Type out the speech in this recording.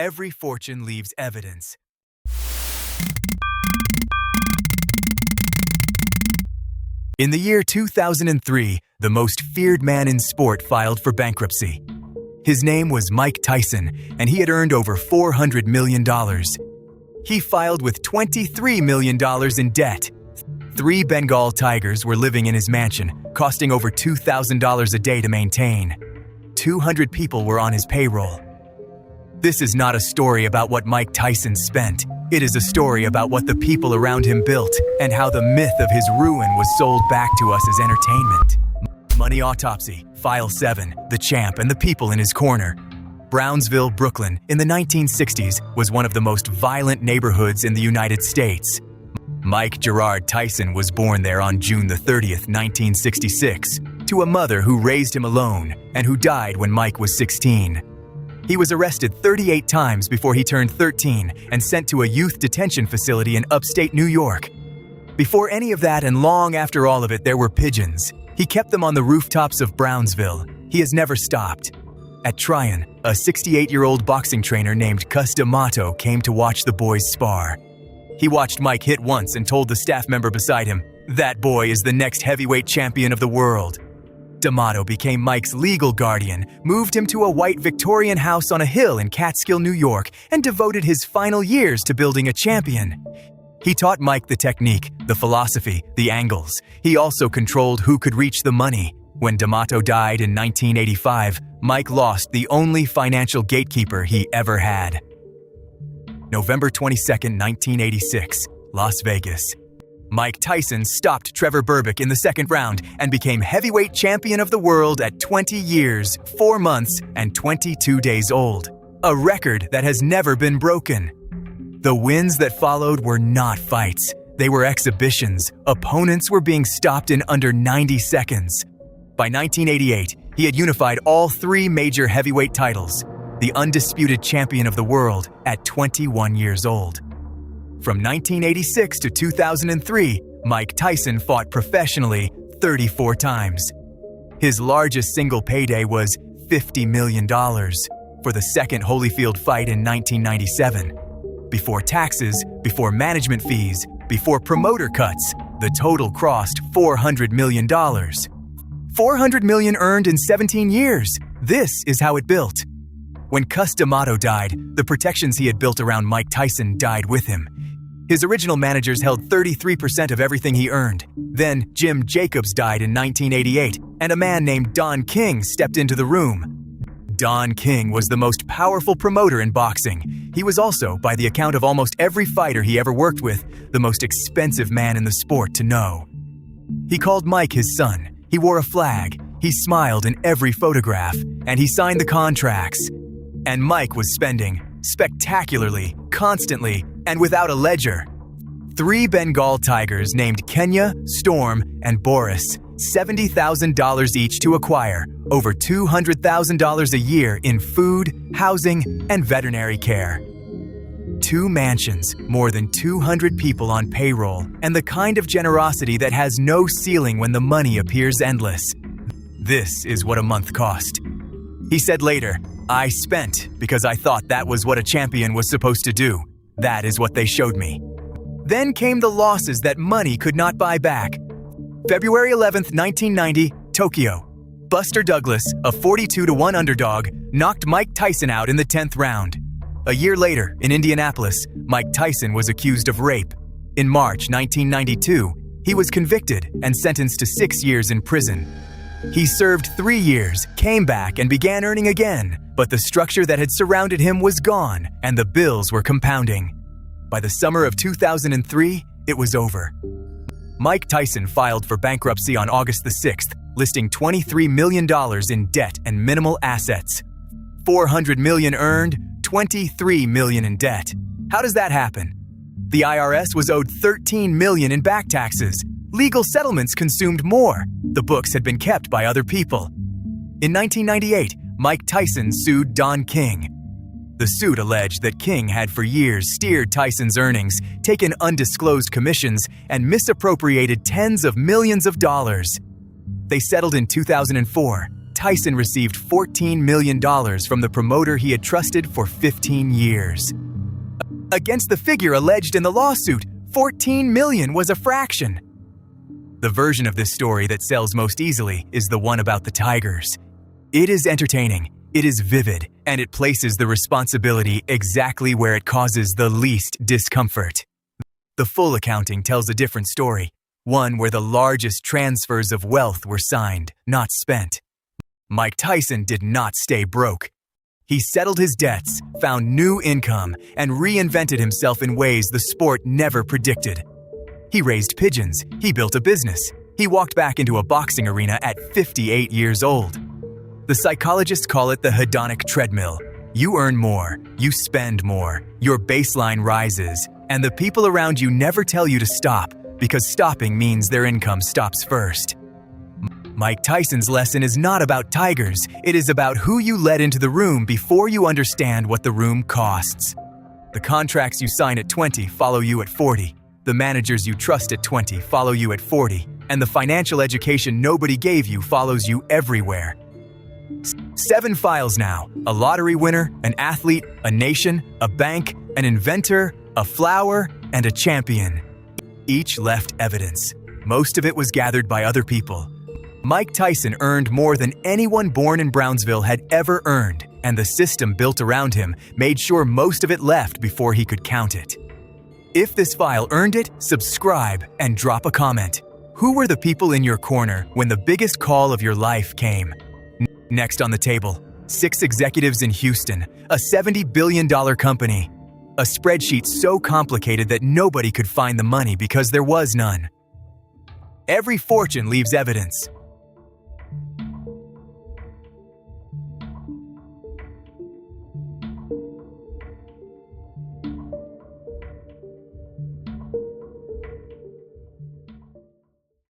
Every fortune leaves evidence. In the year 2003, the most feared man in sport filed for bankruptcy. His name was Mike Tyson, and he had earned over $400 million. He filed with $23 million in debt. 3 Bengal tigers were living in his mansion, costing over $2,000 a day to maintain. 200 people were on his payroll. This is not a story about what Mike Tyson spent. It is a story about what the people around him built and how the myth of his ruin was sold back to us as entertainment. Money Autopsy, File 7, The Champ and the People in His Corner. Brownsville, Brooklyn, in the 1960s, was one of the most violent neighborhoods in the United States. Mike Gerard Tyson was born there on June 30th, 1966, to a mother who raised him alone and who died when Mike was 16. He was arrested 38 times before he turned 13 and sent to a youth detention facility in upstate New York. Before any of that and long after all of it, there were pigeons. He kept them on the rooftops of Brownsville. He has never stopped. At Tryon, a 68-year-old boxing trainer named Cus D'Amato came to watch the boys spar. He watched Mike hit once and told the staff member beside him, "That boy is the next heavyweight champion of the world." D'Amato became Mike's legal guardian, moved him to a white Victorian house on a hill in Catskill, New York, and devoted his final years to building a champion. He taught Mike the technique, the philosophy, the angles. He also controlled who could reach the money. When D'Amato died in 1985, Mike lost the only financial gatekeeper he ever had. November 22, 1986, Las Vegas. Mike Tyson stopped Trevor Berbick in the second round and became heavyweight champion of the world at 20 years, 4 months, and 22 days old. A record that has never been broken. The wins that followed were not fights. They were exhibitions. Opponents were being stopped in under 90 seconds. By 1988, he had unified all 3 major heavyweight titles, the undisputed champion of the world at 21 years old. From 1986 to 2003, Mike Tyson fought professionally 34 times. His largest single payday was $50 million for the second Holyfield fight in 1997. Before taxes, before management fees, before promoter cuts, the total crossed $400 million. $400 million earned in 17 years. This is how it built. When Cus D'Amato died, the protections he had built around Mike Tyson died with him. His original managers held 33% of everything he earned. Then Jim Jacobs died in 1988, and a man named Don King stepped into the room. Don King was the most powerful promoter in boxing. He was also, by the account of almost every fighter he ever worked with, the most expensive man in the sport to know. He called Mike his son. He wore a flag. He smiled in every photograph, and he signed the contracts. And Mike was spending spectacularly, constantly, and without a ledger. 3 Bengal tigers named Kenya, Storm, and Boris, $70,000 each to acquire, over $200,000 a year in food, housing, and veterinary care. 2 mansions, more than 200 people on payroll, and the kind of generosity that has no ceiling when the money appears endless. This is what a month cost. He said later, "I spent because I thought that was what a champion was supposed to do. That is what they showed me." Then came the losses that money could not buy back. February 11th, 1990, Tokyo. Buster Douglas, a 42-1 underdog, knocked Mike Tyson out in the 10th round. A year later, in Indianapolis, Mike Tyson was accused of rape. In March 1992, he was convicted and sentenced to 6 years in prison. He served 3 years, came back, and began earning again, but the structure that had surrounded him was gone, and the bills were compounding. By the summer of 2003, it was over. Mike Tyson filed for bankruptcy on August the 6th, listing $23 million in debt and minimal assets. $400 million earned, $23 million in debt. How does that happen? The IRS was owed $13 million in back taxes. Legal settlements consumed more. The books had been kept by other people. In 1998, Mike Tyson sued Don King. The suit alleged that King had for years steered Tyson's earnings, taken undisclosed commissions, and misappropriated tens of millions of dollars. They settled in 2004. Tyson received $14 million from the promoter he had trusted for 15 years. Against the figure alleged in the lawsuit, $14 million was a fraction. The version of this story that sells most easily is the one about the tigers. It is entertaining, it is vivid, and it places the responsibility exactly where it causes the least discomfort. The full accounting tells a different story, one where the largest transfers of wealth were signed, not spent. Mike Tyson did not stay broke. He settled his debts, found new income, and reinvented himself in ways the sport never predicted. He raised pigeons, he built a business, he walked back into a boxing arena at 58 years old. The psychologists call it the hedonic treadmill. You earn more, you spend more, your baseline rises, and the people around you never tell you to stop, because stopping means their income stops first. Mike Tyson's lesson is not about tigers, it is about who you let into the room before you understand what the room costs. The contracts you sign at 20 follow you at 40, the managers you trust at 20 follow you at 40, and the financial education nobody gave you follows you everywhere. 7 files now: a lottery winner, an athlete, a nation, a bank, an inventor, a flower, and a champion. Each left evidence. Most of it was gathered by other people. Mike Tyson earned more than anyone born in Brownsville had ever earned, and the system built around him made sure most of it left before he could count it. If this file earned it, subscribe and drop a comment. Who were the people in your corner when the biggest call of your life came? Next on the table, 6 executives in Houston, a $70 billion company. A spreadsheet so complicated that nobody could find the money because there was none. Every fortune leaves evidence.